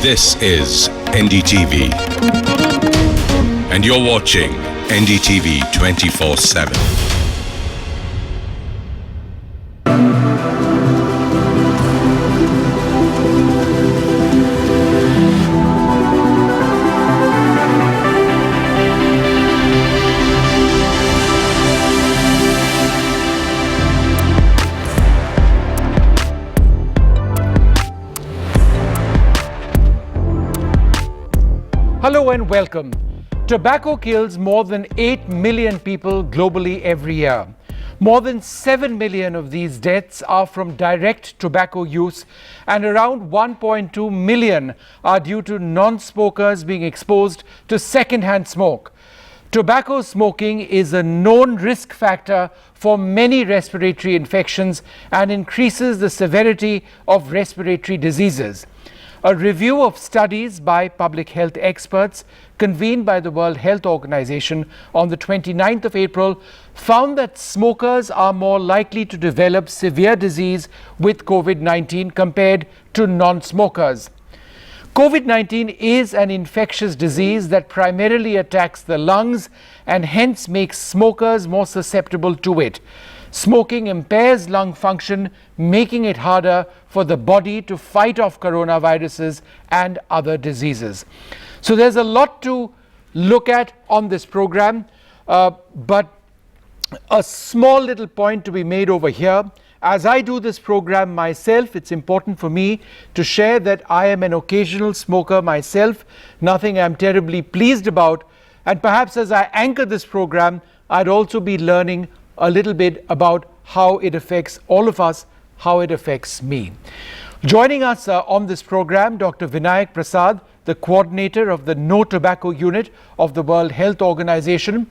This is NDTV, and you're watching NDTV 24/7. Hello and welcome. Tobacco kills more than 8 million people globally every year. More than 7 million of these deaths are from direct tobacco use, and around 1.2 million are due to non-smokers being exposed to second-hand smoke. Tobacco smoking is a known risk factor for many respiratory infections and increases the severity of respiratory diseases. A review of studies by public health experts convened by the World Health Organization on the 29th of April found that smokers are more likely to develop severe disease with COVID-19 compared to non-smokers. COVID-19 is an infectious disease that primarily attacks the lungs and hence makes smokers more susceptible to it. Smoking impairs lung function, making it harder for the body to fight off coronaviruses and other diseases. So there's a lot to look at on this program, but a small little point to be made over here. As I do this program myself, it's important for me to share that I am an occasional smoker myself, nothing I'm terribly pleased about. And perhaps as I anchor this program, I'd also be learning a little bit about how it affects all of us, how it affects me. Joining us on this program, Dr. Vinayak Prasad, the coordinator of the No Tobacco Unit of the World Health Organization,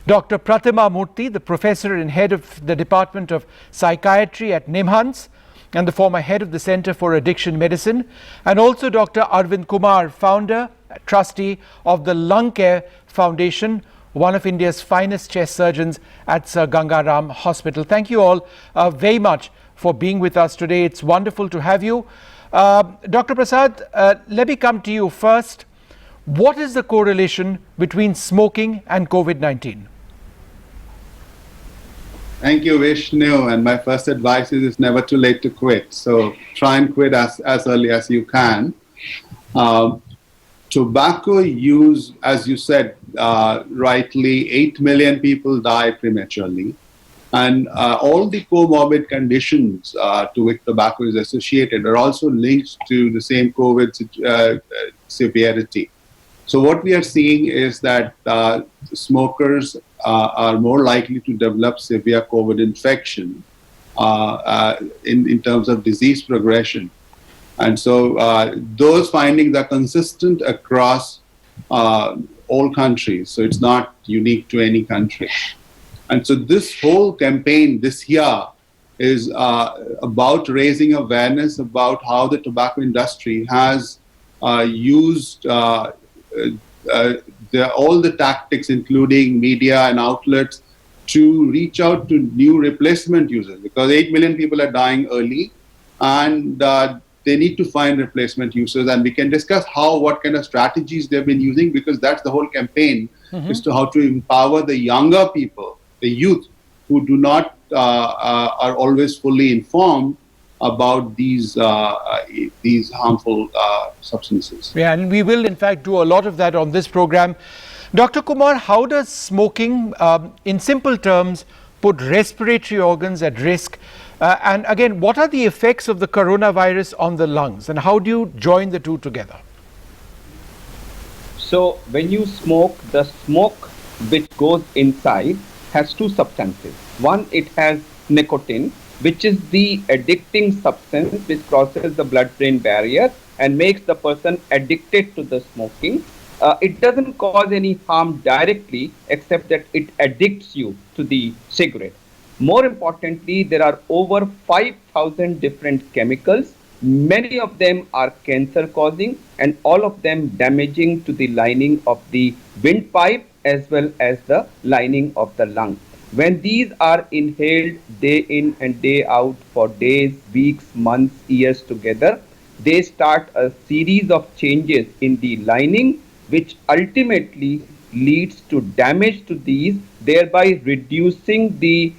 Dr. Pratima Murthy, the professor and head of the Department of Psychiatry at NIMHANS and the former head of the Center for Addiction Medicine, and also Dr. Arvind Kumar, founder, trustee of the Lung Care Foundation, one of India's finest chest surgeons at Sir Gangaram Hospital. Thank you all very much for being with us today. It's wonderful to have you. Dr. Prasad, let me come to you first. What is the correlation between smoking and COVID-19? Thank you, Vishnu. And my first advice is it's never too late to quit. So try and quit as early as you can. Tobacco use, as you said rightly, 8 million people die prematurely. And all the comorbid conditions to which tobacco is associated are also linked to the same COVID severity. So what we are seeing is that smokers are more likely to develop severe COVID infection in terms of disease progression. And so those findings are consistent across all countries. So it's not unique to any country. And so this whole campaign this year is about raising awareness about how the tobacco industry has used all the tactics, including media and outlets, to reach out to new replacement users, because 8 million people are dying early, and they need to find replacement users. And we can discuss what kind of strategies they've been using, because that's the whole campaign, is to how to empower the younger people, the youth, who do not are always fully informed about these harmful substances. Yeah, and we will in fact do a lot of that on this program. Dr. Kumar, how does smoking, in simple terms, put respiratory organs at risk? And again, what are the effects of the coronavirus on the lungs, and how do you join the two together? So when you smoke, the smoke which goes inside has two substances. One, it has nicotine, which is the addicting substance which crosses the blood-brain barrier and makes the person addicted to the smoking. It doesn't cause any harm directly, except that it addicts you to the cigarette. More importantly, there are over 5,000 different chemicals. Many of them are cancer-causing, and all of them damaging to the lining of the windpipe as well as the lining of the lung. When these are inhaled day in and day out for days, weeks, months, years together, they start a series of changes in the lining, which ultimately leads to damage to these, thereby reducing the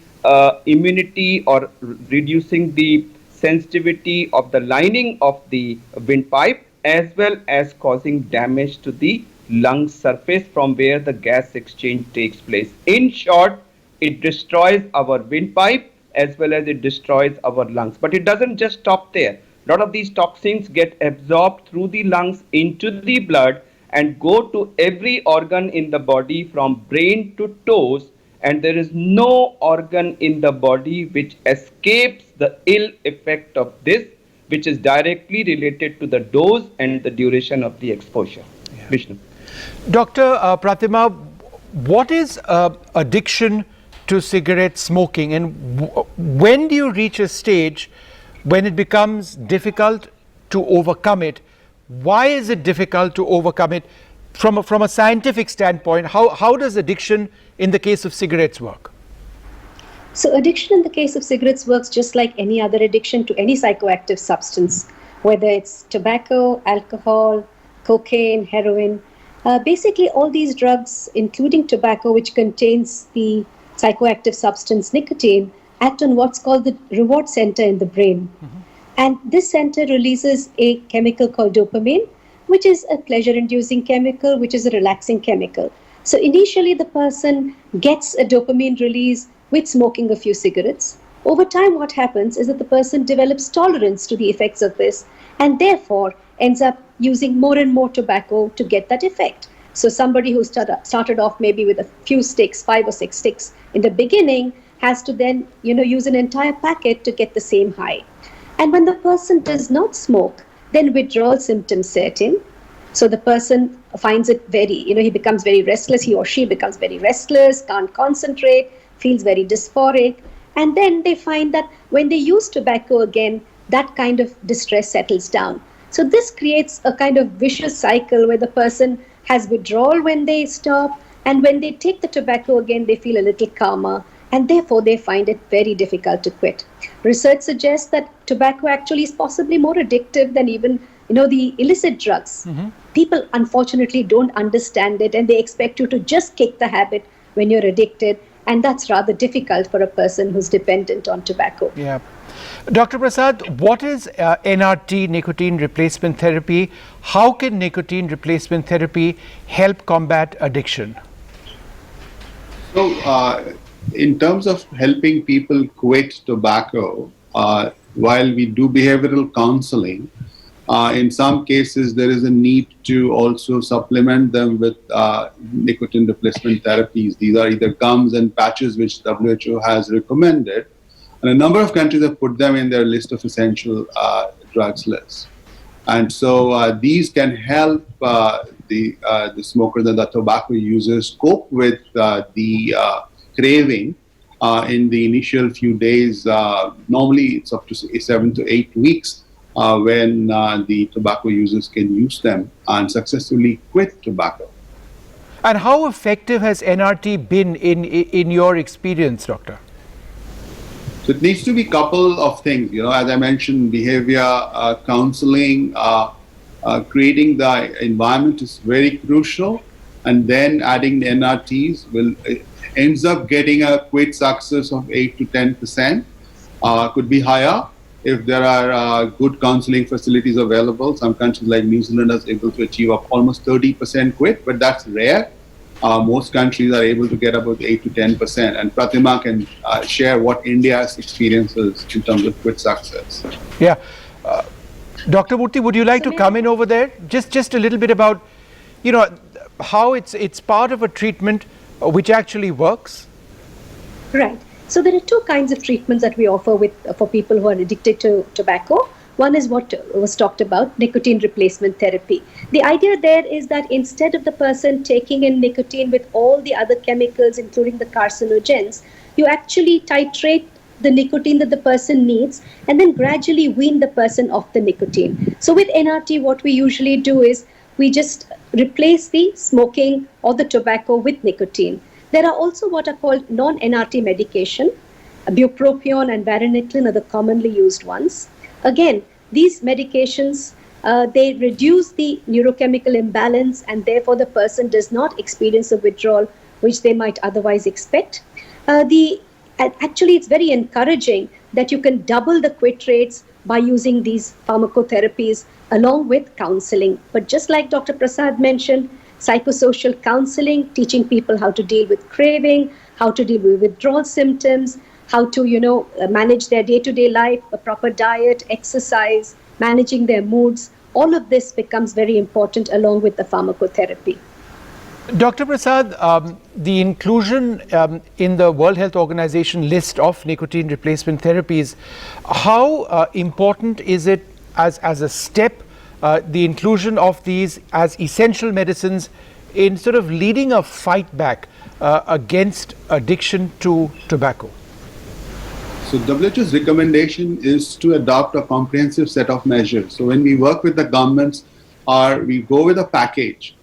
immunity or reducing the sensitivity of the lining of the windpipe, as well as causing damage to the lung surface from where the gas exchange takes place. In short, it destroys our windpipe as well as it destroys our lungs. But it doesn't just stop there. A lot of these toxins get absorbed through the lungs into the blood and go to every organ in the body from brain to toes, and there is no organ in the body which escapes the ill effect of this, which is directly related to the dose and the duration of the exposure. Yeah. Vishnu. Dr. Pratima, what is addiction to cigarette smoking, and when do you reach a stage when it becomes difficult to overcome it? Why is it difficult to overcome it from a scientific standpoint? How does addiction in the case of cigarettes work? So addiction in the case of cigarettes works just like any other addiction to any psychoactive substance, whether it's tobacco, alcohol, cocaine, heroin. Basically, all these drugs, including tobacco, which contains the psychoactive substance nicotine, act on what's called the reward center in the brain. Mm-hmm. And this center releases a chemical called dopamine, which is a pleasure-inducing chemical, which is a relaxing chemical. So initially, the person gets a dopamine release with smoking a few cigarettes. Over time, what happens is that the person develops tolerance to the effects of this, and therefore ends up using more and more tobacco to get that effect. So somebody who started off maybe with a few sticks, 5 or 6 sticks in the beginning, has to then use an entire packet to get the same high. And when the person does not smoke, then withdrawal symptoms set in. So the person finds it very, he becomes very restless, he or she becomes very restless, can't concentrate, feels very dysphoric. And then they find that when they use tobacco again, that kind of distress settles down. So this creates a kind of vicious cycle where the person has withdrawal when they stop, and when they take the tobacco again, they feel a little calmer, and therefore they find it very difficult to quit. Research suggests that tobacco actually is possibly more addictive than even the illicit drugs. Mm-hmm. People unfortunately don't understand it, and they expect you to just kick the habit when you're addicted, and that's rather difficult for a person who's dependent on tobacco. Yeah. Dr. Prasad, what is NRT, nicotine replacement therapy? How can nicotine replacement therapy help combat addiction? So, in terms of helping people quit tobacco, while we do behavioral counseling, in some cases there is a need to also supplement them with nicotine replacement therapies. These are either gums and patches which WHO has recommended, and a number of countries have put them in their list of essential drugs list. And so these can help the smokers and the tobacco users cope with the craving in the initial few days. Normally it's up to 7 to 8 weeks when the tobacco users can use them and successfully quit tobacco. And how effective has NRT been in your experience, Doctor? So it needs to be a couple of things, as I mentioned, behavior counseling, creating the environment is very crucial, and then adding the NRTs ends up getting a quit success of 8 to 10%, could be higher if there are good counseling facilities available. Some countries like New Zealand are able to achieve almost 30% quit, but that's rare. Most countries are able to get about 8 to 10%, and Pratima can share what India's experience is in terms of quit success. Yeah. Dr. Murthy, would you like to come in over there? Just a little bit about, how it's part of a treatment which actually works? Right. So there are two kinds of treatments that we offer for people who are addicted to tobacco. One is what was talked about, nicotine replacement therapy. The idea there is that instead of the person taking in nicotine with all the other chemicals, including the carcinogens, you actually titrate the nicotine that the person needs and then gradually wean the person off the nicotine. So with NRT, what we usually do is we just replace the smoking or the tobacco with nicotine. There are also what are called non-NRT medication. Bupropion and varenicline are the commonly used ones. Again, these medications, they reduce the neurochemical imbalance, and therefore the person does not experience a withdrawal which they might otherwise expect. Actually, it's very encouraging that you can double the quit rates by using these pharmacotherapies along with counseling. But just like Dr. Prasad mentioned, psychosocial counseling, teaching people how to deal with craving, how to deal with withdrawal symptoms, how to, manage their day-to-day life, a proper diet, exercise, managing their moods. All of this becomes very important along with the pharmacotherapy. Dr. Prasad, the inclusion in the World Health Organization list of nicotine replacement therapies, how important is it as a step, the inclusion of these as essential medicines in sort of leading a fight back against addiction to tobacco? So WHO's recommendation is to adopt a comprehensive set of measures. So when we work with the governments, we go with a package,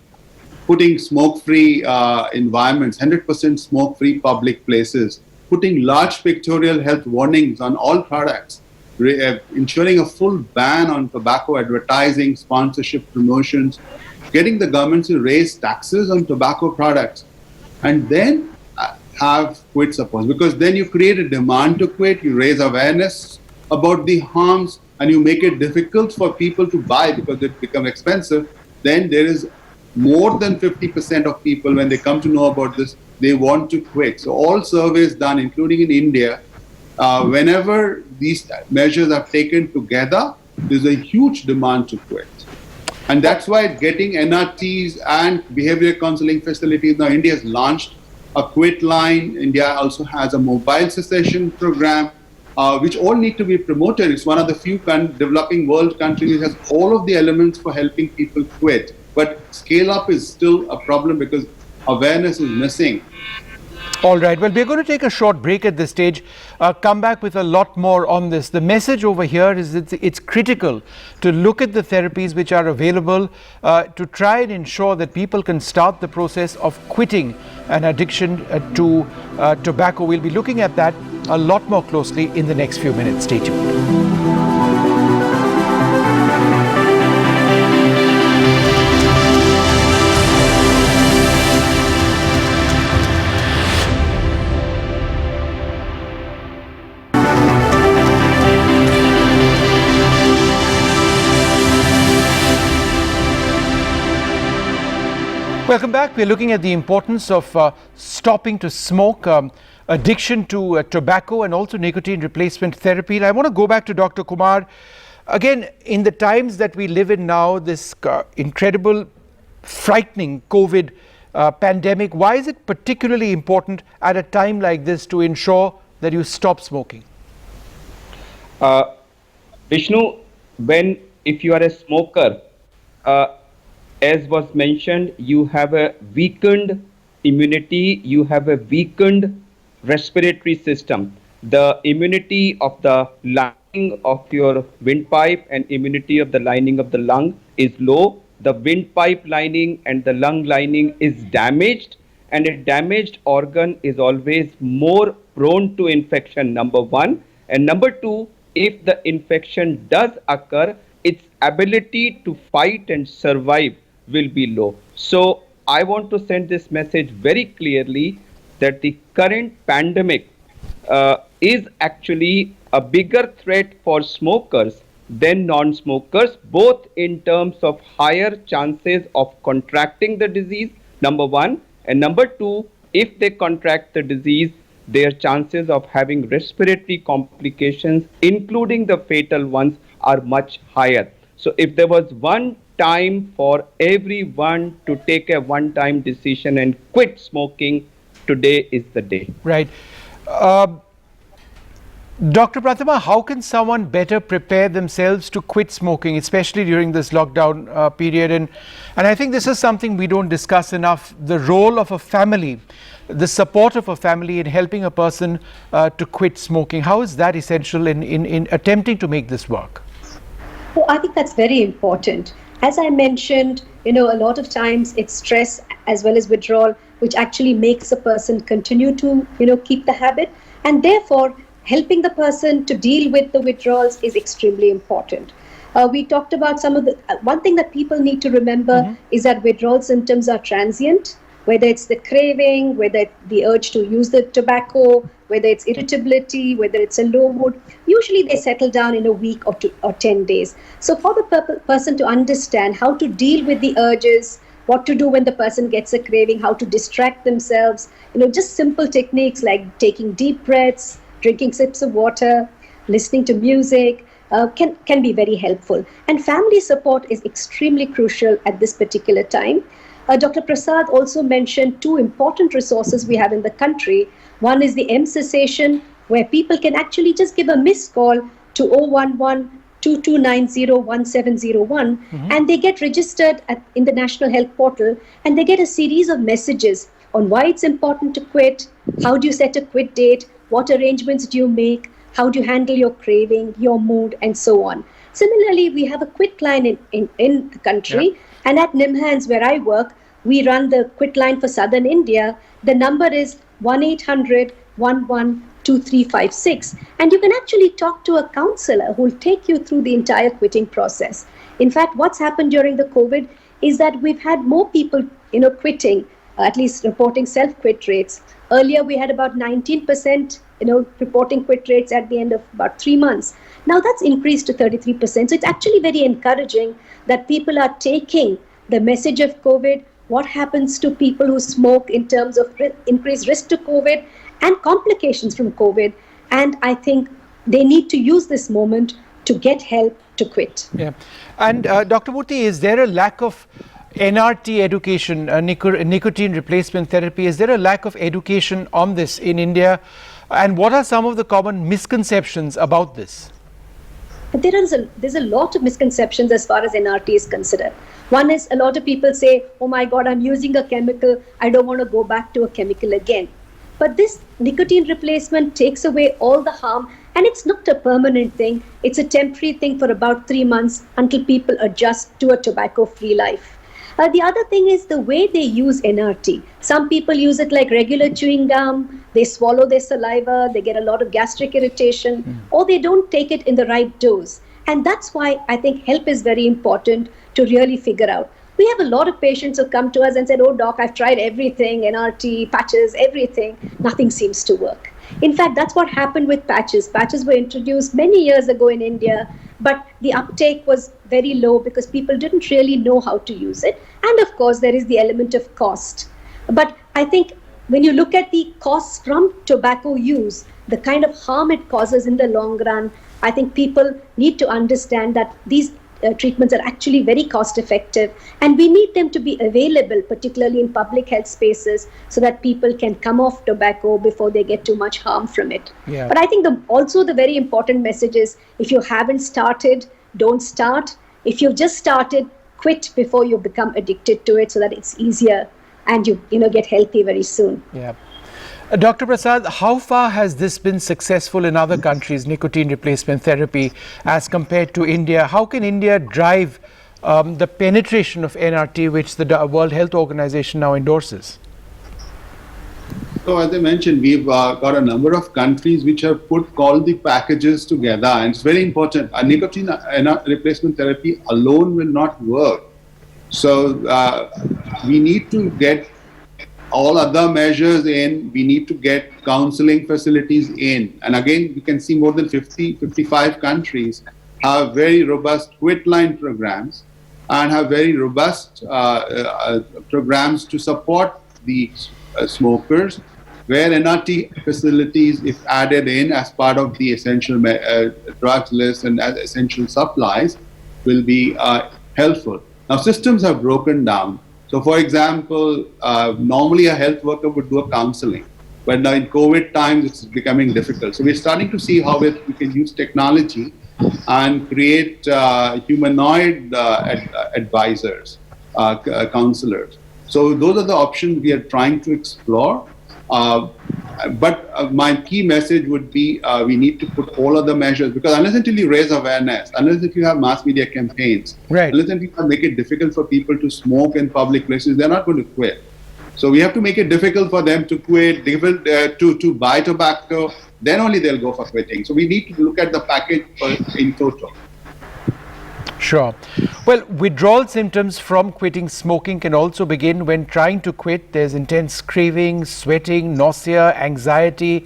putting smoke-free environments, 100% smoke-free public places, putting large pictorial health warnings on all products, ensuring a full ban on tobacco advertising, sponsorship, promotions, getting the governments to raise taxes on tobacco products, and then have quit support. Because then you create a demand to quit, you raise awareness about the harms, and you make it difficult for people to buy because it becomes expensive. Then there is more than 50% of people, when they come to know about this, they want to quit. So all surveys done, including in India, whenever these measures are taken together, there's a huge demand to quit. And that's why getting NRTs and behavioral counseling facilities, now India has launched a quit line. India also has a mobile cessation program, which all need to be promoted. It's one of the few developing world countries that has all of the elements for helping people quit. But scale up is still a problem because awareness is missing. All right. Well, we're going to take a short break at this stage, come back with a lot more on this. The message over here is that it's critical to look at the therapies which are available to try and ensure that people can start the process of quitting an addiction to tobacco. We'll be looking at that a lot more closely in the next few minutes. Stay tuned. Welcome back. We're looking at the importance of stopping to smoke, addiction to tobacco, and also nicotine replacement therapy. And I want to go back to Dr. Kumar. Again, in the times that we live in now, this incredible, frightening COVID pandemic, why is it particularly important at a time like this to ensure that you stop smoking? Vishnu, if you are a smoker, as was mentioned, you have a weakened immunity, you have a weakened respiratory system. The immunity of the lining of your windpipe and immunity of the lining of the lung is low. The windpipe lining and the lung lining is damaged, and a damaged organ is always more prone to infection, number one. And number two, if the infection does occur, its ability to fight and survive will be low. So I want to send this message very clearly that the current pandemic is actually a bigger threat for smokers than non-smokers, both in terms of higher chances of contracting the disease, number one, and number two, if they contract the disease, their chances of having respiratory complications, including the fatal ones, are much higher. So if there was one time for everyone to take a one-time decision and quit smoking, today is the day. Right. Dr. Pratima, how can someone better prepare themselves to quit smoking, especially during this lockdown period? And I think this is something we don't discuss enough, the role of a family, the support of a family in helping a person to quit smoking. How is that essential in attempting to make this work? Well, I think that's very important. As I mentioned, a lot of times it's stress as well as withdrawal, which actually makes a person continue to, keep the habit. And therefore, helping the person to deal with the withdrawals is extremely important. We talked about some of the, one thing that people need to remember is that withdrawal symptoms are transient, whether it's the craving, whether it's the urge to use the tobacco, whether it's irritability, whether it's a low mood. Usually they settle down in a week or 10 days. So for the person to understand how to deal with the urges, what to do when the person gets a craving, how to distract themselves, just simple techniques like taking deep breaths, drinking sips of water, listening to music, can be very helpful. And family support is extremely crucial at this particular time. Dr. Prasad also mentioned two important resources we have in the country. One is the M cessation, where people can actually just give a missed call to 011-2290-1701, and they get registered in the National Health Portal, and they get a series of messages on why it's important to quit, how do you set a quit date, what arrangements do you make, how do you handle your craving, your mood, and so on. Similarly, we have a quit line in the country, and at Nimhans, where I work, we run the quit line for Southern India. The number is 1-800-11-2356, and you can actually talk to a counselor who will take you through the entire quitting process. In fact, what's happened during the COVID is that we've had more people, quitting, at least reporting self-quit rates. Earlier, we had about 19%, reporting quit rates at the end of about 3 months. Now that's increased to 33%. So it's actually very encouraging that people are taking the message of COVID, what happens to people who smoke in terms of increased risk to COVID and complications from COVID. And I think they need to use this moment to get help to quit. Yeah. And Dr. Murthy, is there a lack of NRT education, nicotine replacement therapy? Is there a lack of education on this in India? And what are some of the common misconceptions about this? There's a lot of misconceptions as far as NRT is considered. One is a lot of people say, oh my God, I'm using a chemical. I don't want to go back to a chemical again. But this nicotine replacement takes away all the harm, and it's not a permanent thing. It's a temporary thing for about 3 months until people adjust to a tobacco-free life. The other thing is the way they use NRT. Some people use it like regular chewing gum. They swallow their saliva. They get a lot of gastric irritation, or they don't take it in the right dose. And that's why I think help is very important to really figure out. We have a lot of patients who come to us and said, oh, doc, I've tried everything, NRT, patches, everything. Nothing seems to work. In fact, that's what happened with patches. Patches were introduced many years ago in India, but the uptake was very low because people didn't really know how to use it. And of course, there is the element of cost. But I think when you look at the costs from tobacco use, the kind of harm it causes in the long run, I think people need to understand that these treatments are actually very cost effective, and we need them to be available, particularly in public health spaces, so that people can come off tobacco before they get too much harm from it. Yeah. But I think also the very important message is, if you haven't started, don't start. If you've just started, quit before you become addicted to it, so that it's easier and you get healthy very soon. Yeah. Dr. Prasad, how far has this been successful in other countries, nicotine replacement therapy, as compared to India? How can India drive the penetration of NRT, which the World Health Organization now endorses? So as I mentioned, we've got a number of countries which have put all the packages together, and it's very important. Nicotine replacement therapy alone will not work. So we need to get all other measures in. We need to get counseling facilities in. And again, we can see more than 55 countries have very robust quit line programs and have very robust programs to support the smokers, where NRT facilities, if added in as part of the essential drugs list and as essential supplies, will be helpful. Now, systems have broken down. So, for example, normally a health worker would do a counseling, but now in COVID times, it's becoming difficult. So we're starting to see how we can use technology and create humanoid advisors, counselors. So those are the options we are trying to explore. But my key message would be we need to put all other measures, because unless until you raise awareness, unless if you have mass media campaigns, right, unless until you make it difficult for people to smoke in public places, they're not going to quit. So we have to make it difficult for them to quit, to buy tobacco, then only they'll go for quitting. So we need to look at the package in total. Sure. Well, withdrawal symptoms from quitting smoking can also begin when trying to quit. There's intense craving, sweating, nausea, anxiety,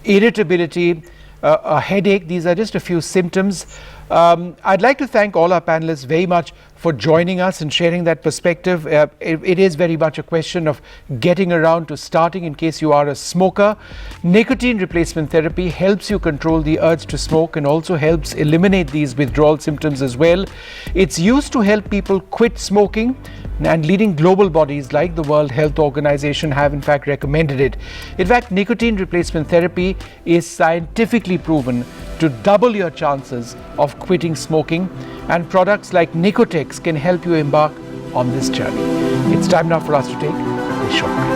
irritability, a headache. These are just a few symptoms. I'd like to thank all our panelists very much for joining us and sharing that perspective. It is very much a question of getting around to starting in case you are a smoker. Nicotine replacement therapy helps you control the urge to smoke and also helps eliminate these withdrawal symptoms as well. It's used to help people quit smoking, and leading global bodies like the World Health Organization have in fact recommended it. In fact, nicotine replacement therapy is scientifically proven to double your chances of quitting smoking, and products like Nicotex can help you embark on this journey. It's time now for us to take a short break.